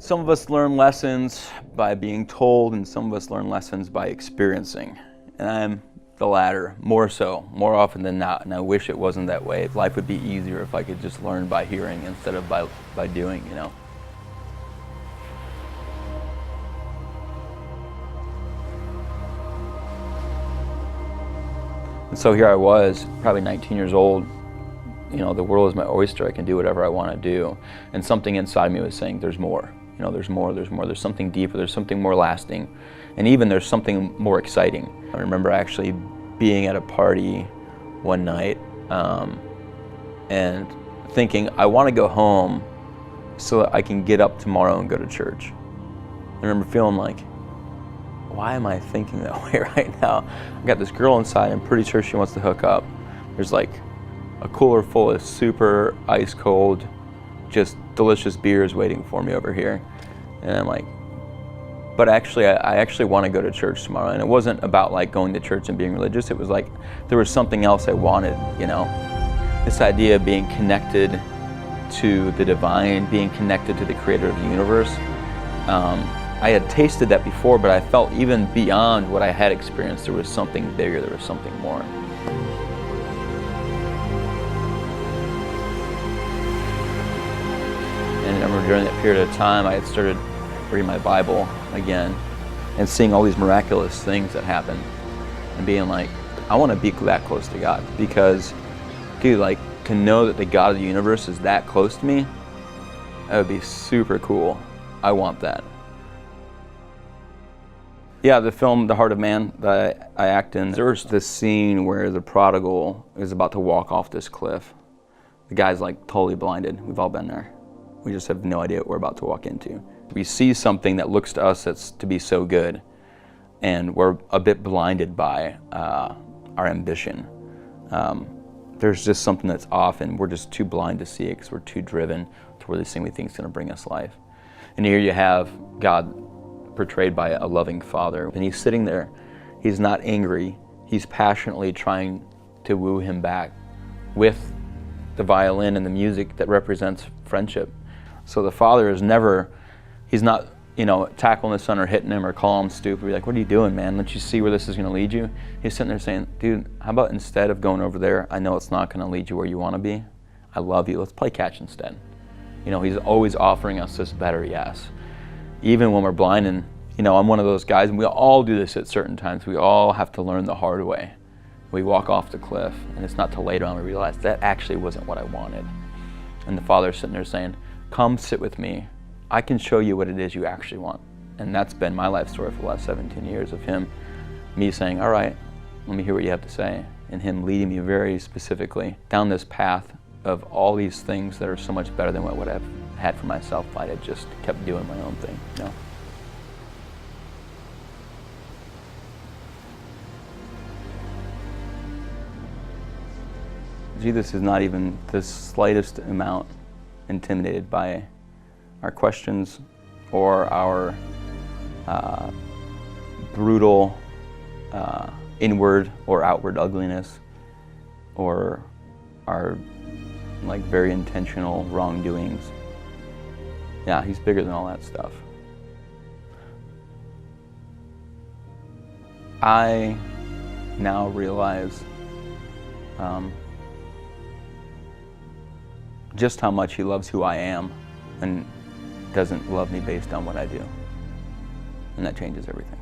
Some of us learn lessons by being told, and some of us learn lessons by experiencing. And I'm the latter, more so, more often than not, and I wish it wasn't that way. Life would be easier if I could just learn by hearing instead of by doing, you know. And so here I was, probably 19 years old. You know, the world is my oyster. I can do whatever I want to do. And something inside me was saying, there's more. You know, there's more, there's more. There's something deeper, there's something more lasting. And even there's something more exciting. I remember actually being at a party one night and thinking, I want to go home so that I can get up tomorrow and go to church. I remember feeling like, why am I thinking that way right now? I got this girl inside, I'm pretty sure she wants to hook up. There's like a cooler full of super ice cold, just delicious beers waiting for me over here. And I'm like, but actually, I actually want to go to church tomorrow. And it wasn't about like going to church and being religious. It was like, there was something else I wanted, you know? This idea of being connected to the divine, being connected to the creator of the universe. I had tasted that before, but I felt even beyond what I had experienced, there was something bigger, there was something more. And I remember during that period of time, I had started reading my Bible again and seeing all these miraculous things that happened and being like, I want to be that close to God, because, dude, like, to know that the God of the universe is that close to me, that would be super cool. I want that. Yeah, the film The Heart of Man that I act in, there's this scene where the prodigal is about to walk off this cliff. The guy's like totally blinded. We've all been there. We just have no idea what we're about to walk into. We see something that looks to us that's to be so good, and we're a bit blinded by our ambition. There's just something that's off, and we're just too blind to see it because we're too driven toward this thing we think is going to bring us life. And here you have God portrayed by a loving father, and he's sitting there. He's not angry. He's passionately trying to woo him back with the violin and the music that represents friendship. So the father is never, he's not, you know, tackling the son or hitting him or calling him stupid. He's like, what are you doing, man? Don't you see where this is going to lead you? He's sitting there saying, dude, how about instead of going over there, I know it's not going to lead you where you want to be. I love you. Let's play catch instead. You know, he's always offering us this better yes. Even when we're blind, and you know, I'm one of those guys, and we all do this at certain times. We all have to learn the hard way. We walk off the cliff, and it's not till later on we realize that actually wasn't what I wanted. And the father's sitting there saying, come sit with me. I can show you what it is you actually want. And that's been my life story for the last 17 years of him, me saying, all right, let me hear what you have to say. And him leading me very specifically down this path of all these things that are so much better than what I would have had for myself if I had just kept doing my own thing, you know? Jesus is not even the slightest amount intimidated by our questions or our brutal inward or outward ugliness, or our like very intentional wrongdoings. Yeah, he's bigger than all that stuff. I now realize just how much he loves who I am and doesn't love me based on what I do. And that changes everything.